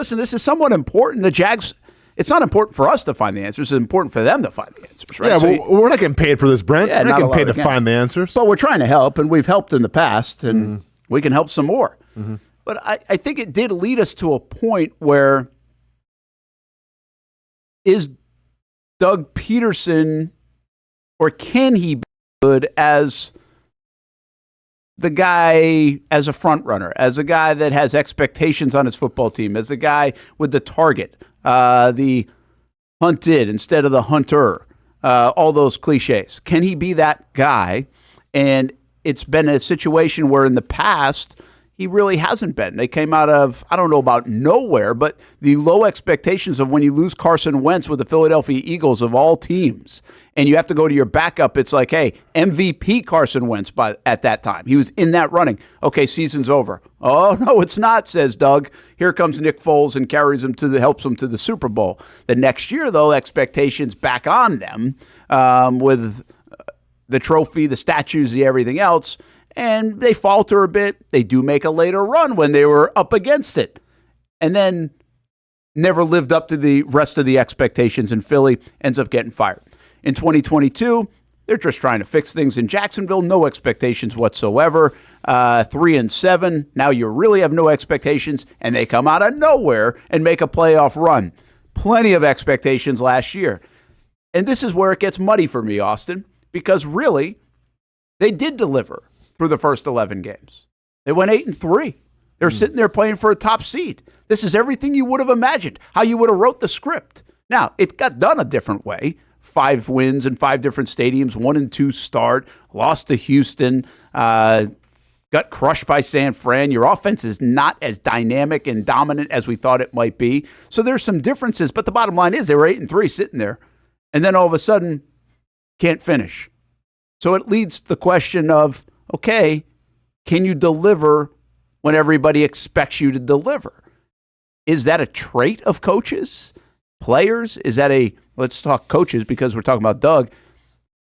listen, this is somewhat important. The Jags, it's not important for us to find the answers. It's important for them to find the answers, right? Yeah, well, we're not getting paid for this, Brent. Yeah, we're not getting paid to find the answers. But we're trying to help, and we've helped in the past, and we can help some more. Mm-hmm. But I think it did lead us to a point where is Doug Pederson, or can he be good as the guy, as a front runner, as a guy that has expectations on his football team, as a guy with the target, the hunted instead of the hunter, all those cliches. Can he be that guy? And it's been a situation where in the past, he really hasn't been. They came out of, I don't know about nowhere, but the low expectations of when you lose Carson Wentz with the Philadelphia Eagles of all teams, and you have to go to your backup, it's like, hey, MVP Carson Wentz at that time. He was in that running. Okay, season's over. Oh, no, it's not, says Doug. Here comes Nick Foles and carries him helps him to the Super Bowl. The next year, though, expectations back on them with the trophy, the statues, the everything else. And they falter a bit. They do make a later run when they were up against it. And then never lived up to the rest of the expectations, and Philly ends up getting fired. In 2022, they're just trying to fix things in Jacksonville. No expectations whatsoever. 3-7. Now you really have no expectations, and they come out of nowhere and make a playoff run. Plenty of expectations last year. And this is where it gets muddy for me, Austen, because really, they did deliver through the first 11 games. They went 8-3. They're sitting there playing for a top seed. This is everything you would have imagined, how you would have wrote the script. Now, it got done a different way. 5 wins in 5 different stadiums, 1-2 start, lost to Houston, got crushed by San Fran. Your offense is not as dynamic and dominant as we thought it might be. So there's some differences, but the bottom line is they were 8-3 sitting there, and then all of a sudden, can't finish. So it leads to the question of, okay, can you deliver when everybody expects you to deliver? Is that a trait of coaches, players? Is that let's talk coaches because we're talking about Doug.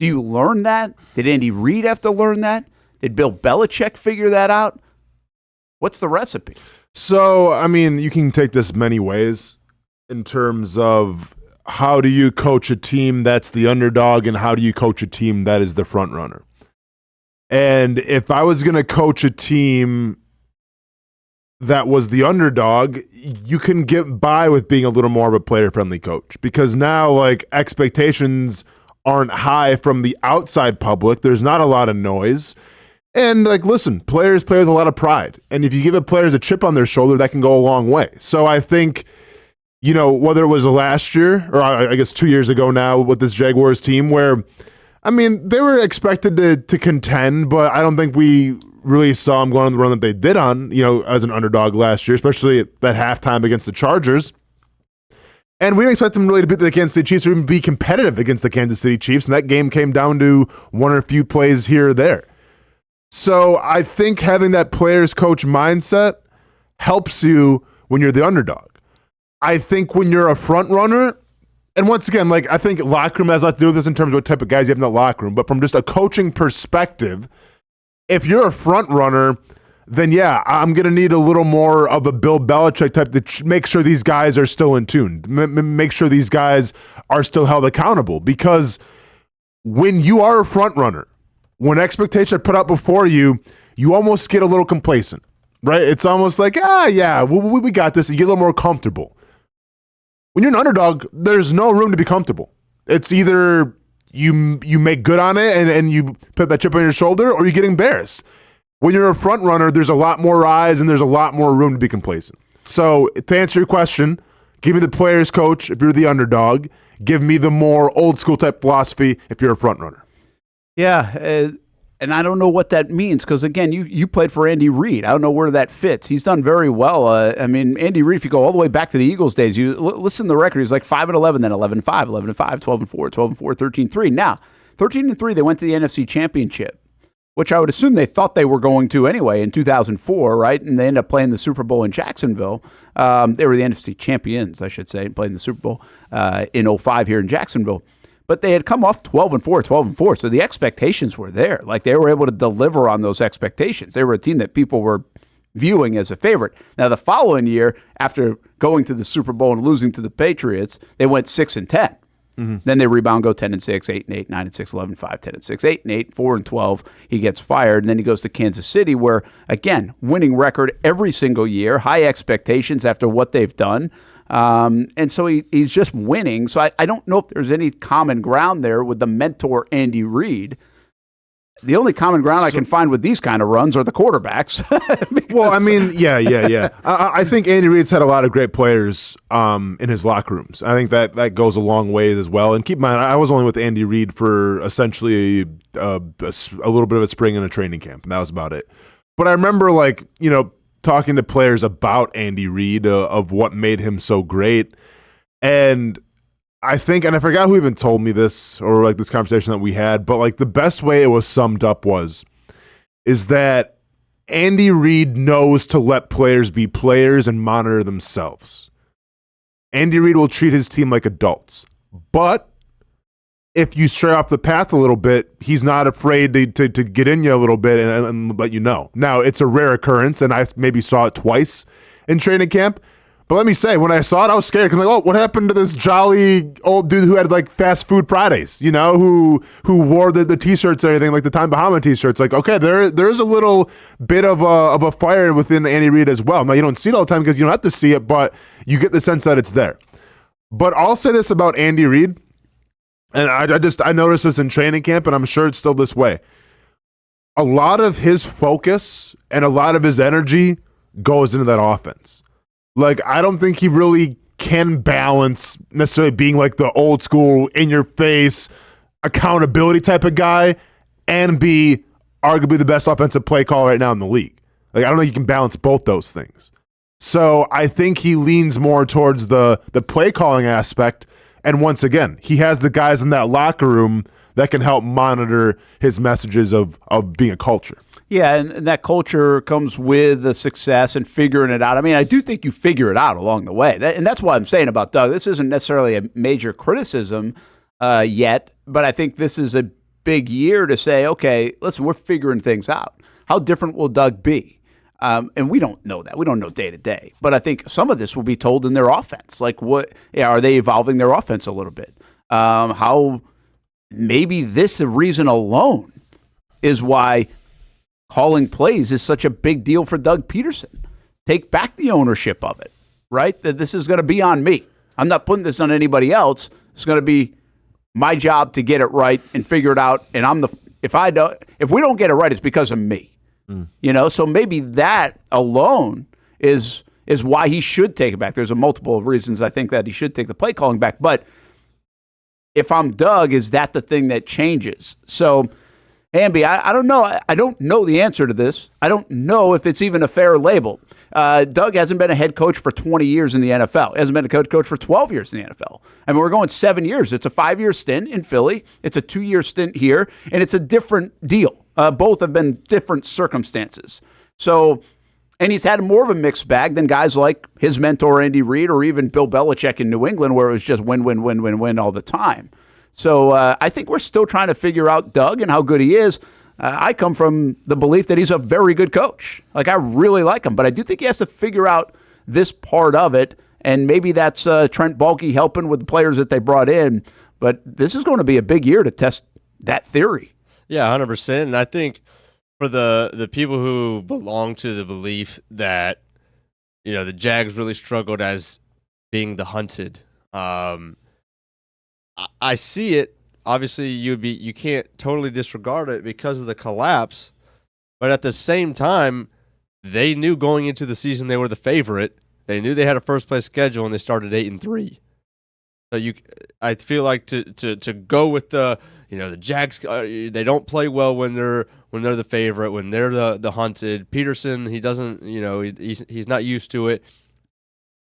Do you learn that? Did Andy Reid have to learn that? Did Bill Belichick figure that out? What's the recipe? So, I mean, you can take this many ways in terms of how do you coach a team that's the underdog and how do you coach a team that is the front runner? And if I was going to coach a team that was the underdog, you can get by with being a little more of a player-friendly coach because now, like, expectations aren't high from the outside public. There's not a lot of noise. And, like, listen, players play with a lot of pride. And if you give players a chip on their shoulder, that can go a long way. So I think, you know, whether it was last year or I guess 2 years ago now with this Jaguars team where, I mean, they were expected to contend, but I don't think we really saw them going on the run that they did on, you know, as an underdog last year, especially at that halftime against the Chargers. And we didn't expect them really to beat the Kansas City Chiefs or even be competitive against the Kansas City Chiefs, and that game came down to one or a few plays here or there. So I think having that players coach mindset helps you when you're the underdog. I think when you're a front runner, and once again, like I think locker room has a lot to do with this in terms of what type of guys you have in the locker room, but from just a coaching perspective, if you're a front runner, then yeah, I'm going to need a little more of a Bill Belichick type to make sure these guys are still in tune, make sure these guys are still held accountable. Because when you are a front runner, when expectations are put out before you, you almost get a little complacent, right? It's almost like, yeah, we got this. You get a little more comfortable. When you're an underdog, there's no room to be comfortable. It's either you make good on it and you put that chip on your shoulder, or you get embarrassed. When you're a front runner, there's a lot more eyes and there's a lot more room to be complacent. So to answer your question, give me the players coach if you're the underdog. Give me the more old school type philosophy if you're a front runner. Yeah, and I don't know what that means because, again, you played for Andy Reid. I don't know where that fits. He's done very well. I mean, Andy Reid, if you go all the way back to the Eagles days, you listen to the record. He was like 5-11, then 11-5, 11-5, 12-4, 12-4, 13-3. Now, 13-3, they went to the NFC Championship, which I would assume they thought they were going to anyway in 2004, right? And they ended up playing the Super Bowl in Jacksonville. They were the NFC champions, I should say, and playing the Super Bowl in 2005 here in Jacksonville. But they had come off 12-4, so the expectations were there. Like, they were able to deliver on those expectations. They were a team that people were viewing as a favorite. Now, the following year, after going to the Super Bowl and losing to the Patriots, they went 6-10. Then they rebound, go 10-6, 8-8, 9-6, 11-5, 10-6, 8-8, 4-12. He gets fired, and then he goes to Kansas City, where again, winning record every single year, high expectations after what they've done, and so he's just winning. So I don't know if there's any common ground there with the mentor Andy Reid. The only common ground I can find with these kind of runs are the quarterbacks. Well, I mean, yeah. I think Andy Reid's had a lot of great players in his locker rooms. I think that goes a long way as well. And keep in mind, I was only with Andy Reid for essentially a little bit of a spring and a training camp, and that was about it. But I remember, talking to players about Andy Reid, of what made him so great. And I think, and I forgot who even told me this, or this conversation that we had, but the best way it was summed up is that Andy Reid knows to let players be players and monitor themselves. Andy Reid will treat his team like adults, but if you stray off the path a little bit, he's not afraid to get in you a little bit and let you know. Now, it's a rare occurrence, and I maybe saw it twice in training camp. But let me say, when I saw it, I was scared because what happened to this jolly old dude who had fast food Fridays, who wore the t-shirts and everything, the Time Bahama t-shirts. Okay, there's a little bit of a fire within Andy Reid as well. Now, you don't see it all the time because you don't have to see it, but you get the sense that it's there. But I'll say this about Andy Reid, and I noticed this in training camp, and I'm sure it's still this way. A lot of his focus and a lot of his energy goes into that offense. I don't think he really can balance necessarily being the old school, in your face, accountability type of guy and be arguably the best offensive play call right now in the league. I don't think you can balance both those things. So I think he leans more towards the play calling aspect. And once again, he has the guys in that locker room that can help monitor his messages of being a culture. Yeah, and that culture comes with the success and figuring it out. I mean, I do think you figure it out along the way. And that's what I'm saying about Doug. This isn't necessarily a major criticism yet, but I think this is a big year to say, okay, listen, we're figuring things out. How different will Doug be? And we don't know that. We don't know day to day. But I think some of this will be told in their offense. Are they evolving their offense a little bit? How maybe this reason alone is why calling plays is such a big deal for Doug Pederson. Take back the ownership of it, right? That this is going to be on me. I'm not putting this on anybody else. It's going to be my job to get it right and figure it out. And if we don't get it right, it's because of me. So maybe that alone is why he should take it back. There's a multiple of reasons I think that he should take the play calling back. But if I'm Doug, is that the thing that changes? So Hamby, I don't know. I don't know the answer to this. I don't know if it's even a fair label. Doug hasn't been a head coach for 20 years in the NFL. He hasn't been a coach for 12 years in the NFL. I mean, we're going 7 years. It's a 5-year stint in Philly. It's a 2-year stint here, and it's a different deal. Both have been different circumstances. So, and he's had more of a mixed bag than guys like his mentor, Andy Reid, or even Bill Belichick in New England, where it was just win, win, win, win, win all the time. So I think we're still trying to figure out Doug and how good he is. I come from the belief that he's a very good coach. I really like him, but I do think he has to figure out this part of it, and maybe that's Trent Baalke helping with the players that they brought in. But this is going to be a big year to test that theory. Yeah, 100%. And I think for the people who belong to the belief that the Jags really struggled as being the hunted, I see it. Obviously, you can't totally disregard it because of the collapse, but at the same time, they knew going into the season they were the favorite. They knew they had a first place schedule, and they started 8-3. So I feel like to go with the Jags, they don't play well when they're the favorite, when they're the hunted. Pederson, he doesn't, he's not used to it.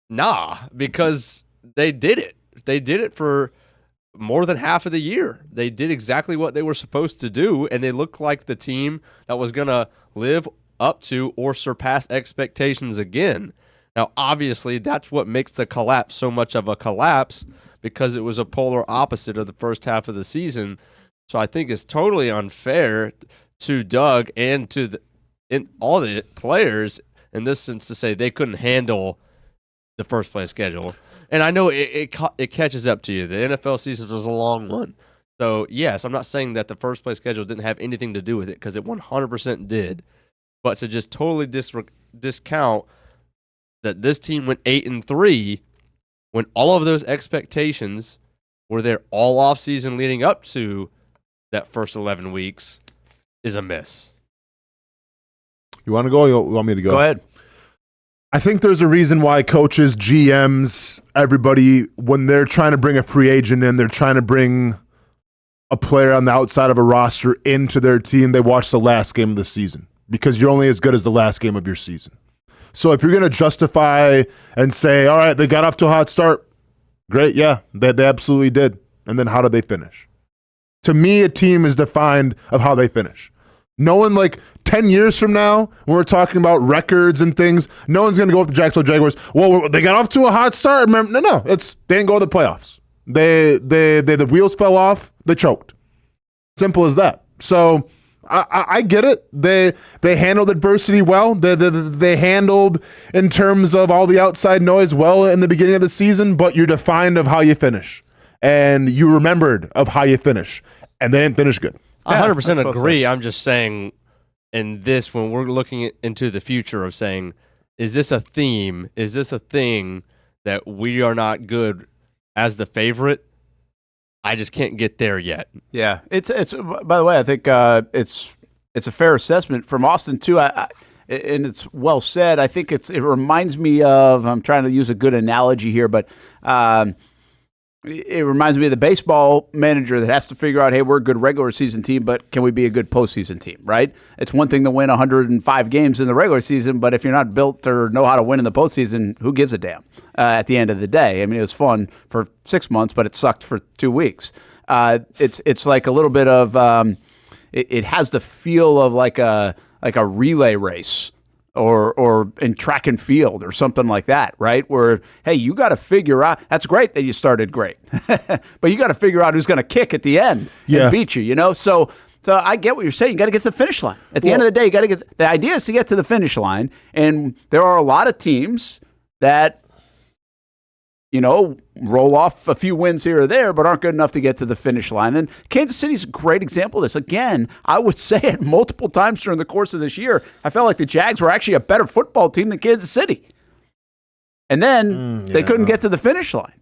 Nah, because they did it. They did it for more than half of the year. They did exactly what they were supposed to do, and they looked like the team that was going to live up to or surpass expectations again. Now, obviously, that's what makes the collapse so much of a collapse, because it was a polar opposite of the first half of the season. So I think it's totally unfair to Doug and to all the players in this sense to say they couldn't handle the first place schedule. And I know it catches up to you. The NFL season was a long one. So, yes, I'm not saying that the first place schedule didn't have anything to do with it, because it 100% did. But to just totally discount that this team went 8-3 when all of those expectations were there all offseason leading up to that first 11 weeks is a miss. You want to go or you want me to go? Go ahead. I think there's a reason why coaches, GMs, everybody, when they're trying to bring a free agent in, they're trying to bring a player on the outside of a roster into their team, they watch the last game of the season, because you're only as good as the last game of your season. So if you're going to justify and say, all right, they got off to a hot start, great, yeah, they absolutely did. And then how did they finish? To me, a team is defined of how they finish. No one, like 10 years from now, when we're talking about records and things, no one's going to go with the Jacksonville Jaguars. Well, they got off to a hot start. Remember, no, they didn't go to the playoffs. The wheels fell off. They choked. Simple as that. So I get it. They handled adversity well. They handled in terms of all the outside noise well in the beginning of the season, but you're defined of how you finish. And you remembered of how you finish. And they didn't finish good. I 100% agree. I'm just saying, in this, when we're looking into the future of saying, is this a theme? Is this a thing that we are not good as the favorite? I just can't get there yet. Yeah, it's. By the way, I think it's a fair assessment from Austen too. And it's well said. I think it reminds me of. I'm trying to use a good analogy here, but it reminds me of the baseball manager that has to figure out, hey, we're a good regular season team, but can we be a good postseason team, right? It's one thing to win 105 games in the regular season, but if you're not built or know how to win in the postseason, who gives a damn at the end of the day? I mean, it was fun for 6 months, but it sucked for 2 weeks. It's like a little bit of it has the feel of like a relay race. Or in track and field or something like that, right? Where, hey, you got to figure out, that's great that you started great, but you got to figure out who's going to kick at the end and beat you, you know? So I get what you're saying. You got to get to the finish line. At the end of the day, you got to get, the idea is to get to the finish line. And there are a lot of teams that, you know, roll off a few wins here or there, but aren't good enough to get to the finish line. And Kansas City's a great example of this. Again, I would say it multiple times during the course of this year. I felt like the Jags were actually a better football team than Kansas City. And then they couldn't get to the finish line.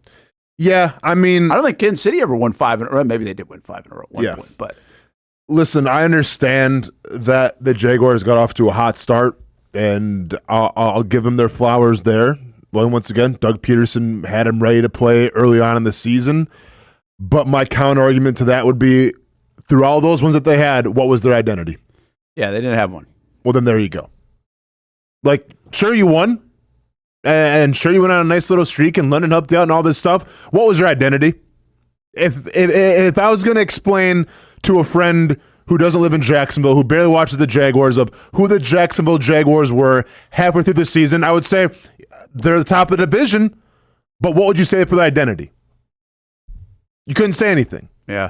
Yeah, I mean, I don't think Kansas City ever won 5 in a row. Maybe they did win 5 in a row at one point. But listen, I understand that the Jaguars got off to a hot start, and I'll give them their flowers there. Well, once again, Doug Pederson had him ready to play early on in the season. But my counter argument to that would be, through all those ones that they had, what was their identity? Yeah, they didn't have one. Well, then there you go. Like, sure, you won. And sure, you went on a nice little streak and London helped you out and all this stuff. What was your identity? If I was going to explain to a friend who doesn't live in Jacksonville, who barely watches the Jaguars, of who the Jacksonville Jaguars were halfway through the season, I would say they're the top of the division, but what would you say for the identity? You couldn't say anything. Yeah.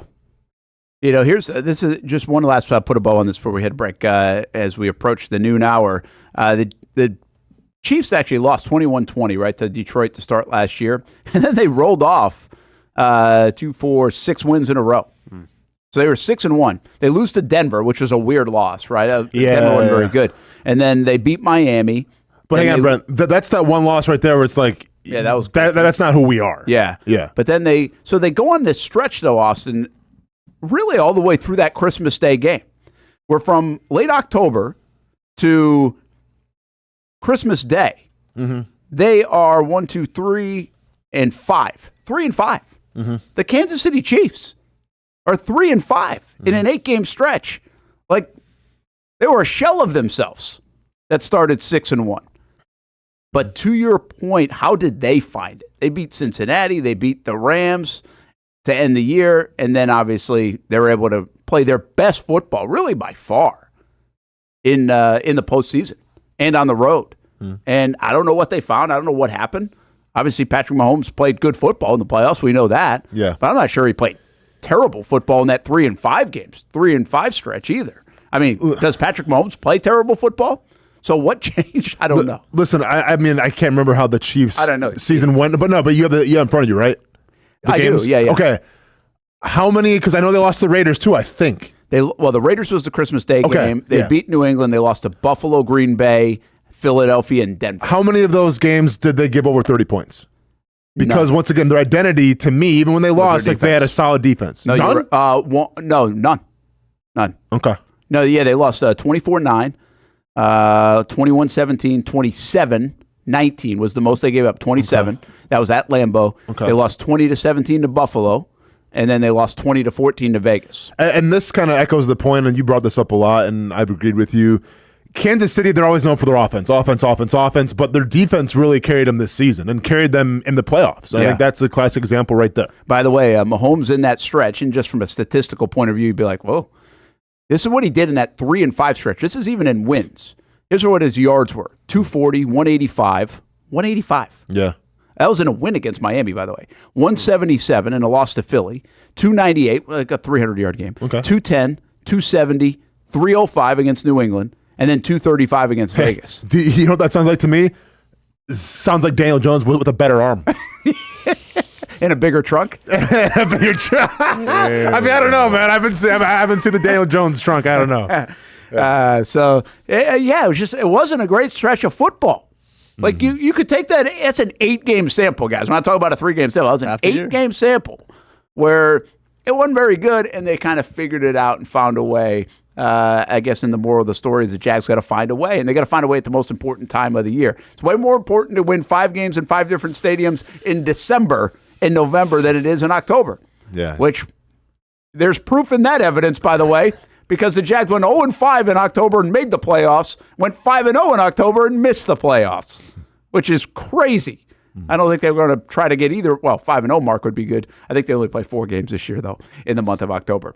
You know, this is just one last put a bow on this before we hit break. As we approach the noon hour, the Chiefs actually lost 21-20, right, to Detroit to start last year, and then they rolled off 2, 4, 6 wins in a row. So they were 6-1. They lose to Denver, which was a weird loss, right? Denver wasn't very good. And then they beat Miami. But hang on, Brent. That's that one loss right there where it's like, that's not who we are. Yeah. But then they go on this stretch, though, Austen, really all the way through that Christmas Day game. We're from late October to Christmas Day. Mm-hmm. They are 1, 2, 3, and 5. 3 and 5. Mm-hmm. The Kansas City Chiefs are 3 and 5 in an 8-game stretch. Like, they were a shell of themselves that started 6-1. But to your point, how did they find it? They beat Cincinnati, they beat the Rams to end the year, and then obviously they were able to play their best football, really by far, in the postseason and on the road. And I don't know what they found. I don't know what happened. Obviously, Patrick Mahomes played good football in the playoffs. We know that. Yeah. But I'm not sure he played terrible football in that 3 and 5 games, 3 and 5 stretch either. I mean, does Patrick Mahomes play terrible football? So what changed? I don't know. Listen, I mean, I can't remember how the Chiefs I don't know. season went, but you have in front of you, right? The I games? do, yeah. Okay. How many? Because I know they lost the Raiders too, I think. The Raiders was the Christmas Day Okay, game. They yeah. beat New England. They lost to Buffalo, Green Bay, Philadelphia, and Denver. How many of those games did they give over 30 points? Because once again, their identity to me, even when they lost, like they had a solid defense. No, None? None. Okay. No, yeah, they lost 24-9, 21-17, 27-19 was the most they gave up. 27. Okay. That was at Lambeau. Okay. They lost 20-17 to Buffalo, and then they lost 20-14 to Vegas. And this kind of echoes the point, and you brought this up a lot, and I've agreed with you. Kansas City, they're always known for their offense, but their defense really carried them this season and carried them in the playoffs. I think that's a classic example right there. By the way, Mahomes in that stretch, and just from a statistical point of view, you'd be like, whoa, this is what he did in that 3-5 stretch. This is even in wins. Here's what his yards were: 240, 185, 185. Yeah. That was in a win against Miami, by the way. 177 in a loss to Philly. 298, like a 300-yard game. Okay. 210, 270, 305 against New England, and then 235 against Vegas. You know what that sounds like to me? Sounds like Daniel Jones with a better arm. In a bigger trunk? A bigger trunk. I mean, I don't know, man. I haven't seen the Daniel Jones trunk. I don't know. It wasn't a great stretch of football. Like you could take that. It's an 8-game sample, guys. When I talk about a 3-game sample, it was an 8-game sample where it wasn't very good, and they kind of figured it out and found a way. I guess in the moral of the story is the Jags got to find a way, and they got to find a way at the most important time of the year. It's way more important to win 5 games in 5 different stadiums in December and November than it is in October. Yeah. Which there's proof in that evidence, by the way, because the Jags went 0-5 in October and made the playoffs, went 5-0 in October and missed the playoffs, which is crazy. I don't think they're going to try to get either. Well, 5-0 mark would be good. I think they only play 4 games this year, though, in the month of October.